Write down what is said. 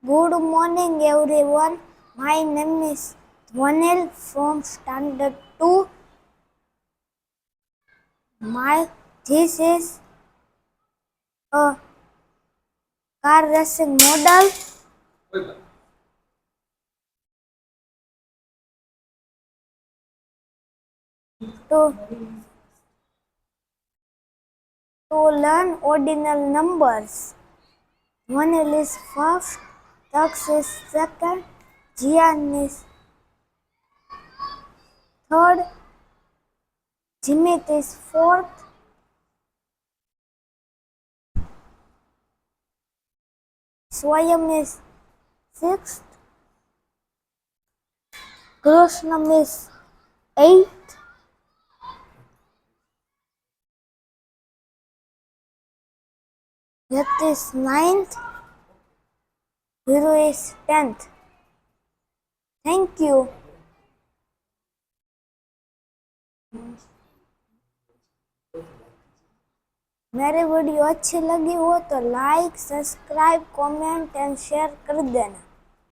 Good morning, everyone. My name is Dwanel from Standard 2. This is a car racing model to, to learn ordinal numbers. Dwanel is first, Tux is second, Jian is third, Jimit is fourth, Swayam is sixth, Krishnam is eighth, Yat is ninth, Hero is 10th. Thank you. मेरे video अच्छी लगी हो तो like subscribe comment and share कर देना।